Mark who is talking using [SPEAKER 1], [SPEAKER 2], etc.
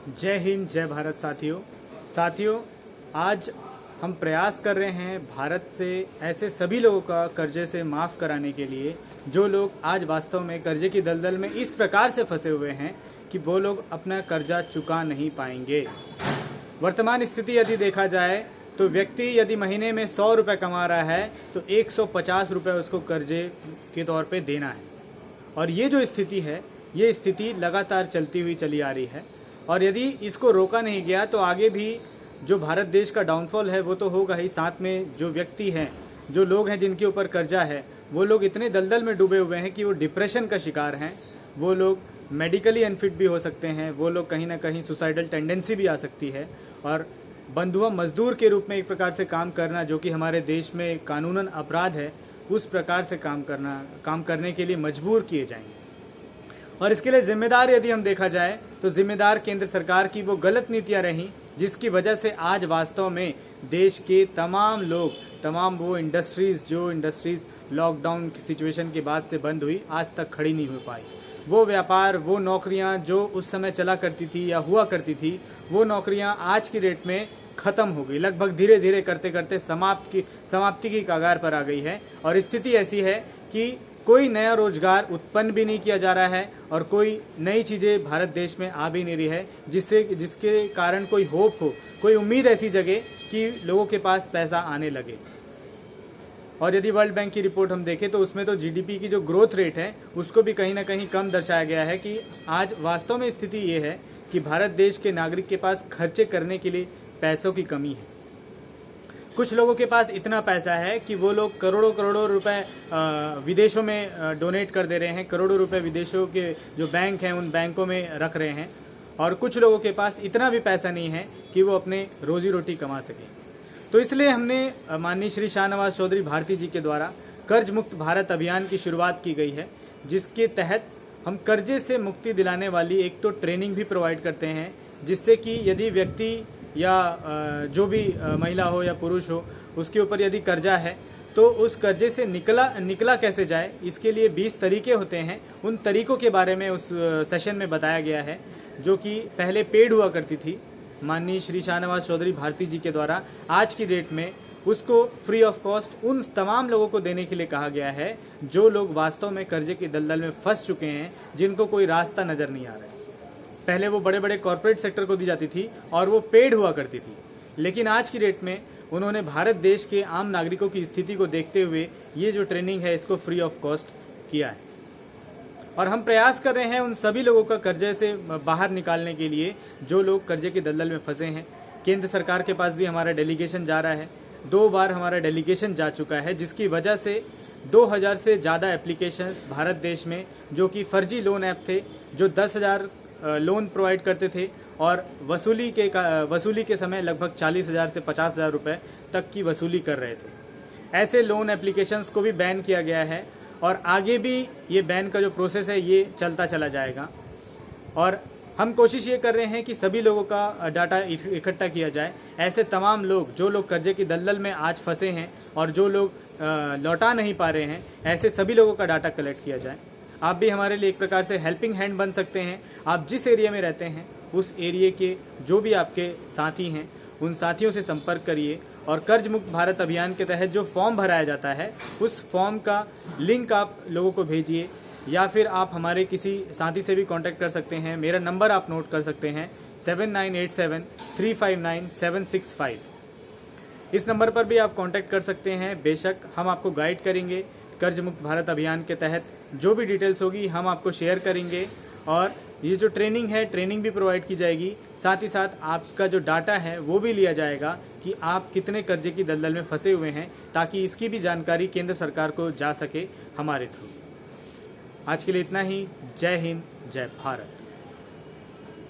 [SPEAKER 1] जय हिंद, जय भारत। साथियों, आज हम प्रयास कर रहे हैं भारत से ऐसे सभी लोगों का कर्जे से माफ़ कराने के लिए जो लोग आज वास्तव में कर्जे की दलदल में इस प्रकार से फंसे हुए हैं कि वो लोग अपना कर्जा चुका नहीं पाएंगे। वर्तमान स्थिति यदि देखा जाए तो व्यक्ति यदि महीने में 100 रुपये कमा रहा है तो 150 रुपये उसको कर्जे के तौर पे देना है। और ये जो स्थिति है, ये स्थिति लगातार चलती हुई चली आ रही है। और यदि इसको रोका नहीं गया तो आगे भी जो भारत देश का डाउनफॉल है वो तो होगा ही, साथ में जो व्यक्ति हैं, जो लोग हैं जिनके ऊपर कर्जा है, वो लोग इतने दलदल में डूबे हुए हैं कि वो डिप्रेशन का शिकार हैं, वो लोग मेडिकली अनफिट भी हो सकते हैं, वो लोग कहीं ना कहीं सुसाइडल टेंडेंसी भी आ सकती है। और बंधुआ मजदूर के रूप में एक प्रकार से काम करना, जो कि हमारे देश में कानूनन अपराध है, उस प्रकार से काम करने के लिए मजबूर किए जाएंगे। और इसके लिए जिम्मेदार यदि हम देखा जाए तो जिम्मेदार केंद्र सरकार की वो गलत नीतियां रहीं जिसकी वजह से आज वास्तव में देश के तमाम लोग, तमाम वो इंडस्ट्रीज़ लॉकडाउन की सिचुएशन के बाद से बंद हुई, आज तक खड़ी नहीं हो पाई। वो व्यापार, वो नौकरियां जो उस समय चला करती थी या हुआ करती थी, वो नौकरियां आज की डेट में ख़त्म हो गई, लगभग धीरे धीरे करते करते समाप्ति की कगार पर आ गई है। और स्थिति ऐसी है कि कोई नया रोजगार उत्पन्न भी नहीं किया जा रहा है और कोई नई चीज़ें भारत देश में आ भी नहीं रही है, जिसके कारण कोई होप हो, कोई उम्मीद ऐसी जगह कि लोगों के पास पैसा आने लगे। और यदि वर्ल्ड बैंक की रिपोर्ट हम देखें तो उसमें तो जीडीपी की जो ग्रोथ रेट है उसको भी कहीं ना कहीं कम दर्शाया गया है कि आज वास्तव में स्थिति ये है कि भारत देश के नागरिक के पास खर्चे करने के लिए पैसों की कमी है। कुछ लोगों के पास इतना पैसा है कि वो लोग करोड़ों रुपए विदेशों में डोनेट कर दे रहे हैं, करोड़ों रुपए विदेशों के जो बैंक हैं उन बैंकों में रख रहे हैं। और कुछ लोगों के पास इतना भी पैसा नहीं है कि वो अपने रोजी रोटी कमा सकें। तो इसलिए हमने माननीय श्री शाहनवाज चौधरी भारती जी के द्वारा कर्ज मुक्त भारत अभियान की शुरुआत की गई है, जिसके तहत हम कर्जे से मुक्ति दिलाने वाली एक तो ट्रेनिंग भी प्रोवाइड करते हैं, जिससे कि यदि व्यक्ति या जो भी महिला हो या पुरुष हो, उसके ऊपर यदि कर्जा है तो उस कर्जे से निकला कैसे जाए, इसके लिए 20 तरीके होते हैं। उन तरीकों के बारे में उस सेशन में बताया गया है, जो कि पहले पेड हुआ करती थी। माननीय श्री शाहनवाज चौधरी भारती जी के द्वारा आज की डेट में उसको फ्री ऑफ कॉस्ट उन तमाम लोगों को देने के लिए कहा गया है जो लोग वास्तव में कर्जे की दलदल में फंस चुके हैं, जिनको कोई रास्ता नज़र नहीं आ रहा है। पहले वो बड़े बड़े कॉरपोरेट सेक्टर को दी जाती थी और वो पेड हुआ करती थी, लेकिन आज की डेट में उन्होंने भारत देश के आम नागरिकों की स्थिति को देखते हुए ये जो ट्रेनिंग है इसको फ्री ऑफ कॉस्ट किया है। और हम प्रयास कर रहे हैं उन सभी लोगों का कर्जे से बाहर निकालने के लिए जो लोग कर्जे की दलदल में फंसे हैं। केंद्र सरकार के पास भी हमारा डेलीगेशन जा रहा है, 2 बार हमारा डेलीगेशन जा चुका है, जिसकी वजह से 2000 से ज़्यादा एप्लीकेशंस भारत देश में जो कि फर्जी लोन ऐप थे, जो 10,000 लोन प्रोवाइड करते थे और वसूली के समय लगभग 40,000 से 50,000 रुपये तक की वसूली कर रहे थे। ऐसे लोन एप्लीकेशंस को भी बैन किया गया है और आगे भी ये बैन का जो प्रोसेस है ये चलता चला जाएगा। और हम कोशिश ये कर रहे हैं कि सभी लोगों का डाटा इकट्ठा किया जाए। ऐसे तमाम लोग जो लोग कर्जे की दलदल में आज फंसे हैं और जो लोग लौटा नहीं पा रहे हैं, ऐसे सभी लोगों का डाटा कलेक्ट किया जाए। आप भी हमारे लिए एक प्रकार से हेल्पिंग हैंड बन सकते हैं। आप जिस एरिया में रहते हैं उस एरिया के जो भी आपके साथी हैं उन साथियों से संपर्क करिए और कर्ज मुक्त भारत अभियान के तहत जो फॉर्म भराया जाता है उस फॉर्म का लिंक आप लोगों को भेजिए, या फिर आप हमारे किसी साथी से भी कांटेक्ट कर सकते हैं। मेरा नंबर आप नोट कर सकते हैं 7987359765। इस नंबर पर भी आप कांटेक्ट कर सकते हैं। बेशक हम आपको गाइड करेंगे। कर्ज मुक्त भारत अभियान के तहत जो भी डिटेल्स होगी हम आपको शेयर करेंगे और ये जो ट्रेनिंग है, ट्रेनिंग भी प्रोवाइड की जाएगी। साथ ही साथ आपका जो डाटा है वो भी लिया जाएगा कि आप कितने कर्जे की दलदल में फंसे हुए हैं, ताकि इसकी भी जानकारी केंद्र सरकार को जा सके हमारे थ्रू। आज के लिए इतना ही। जय हिंद, जय भारत।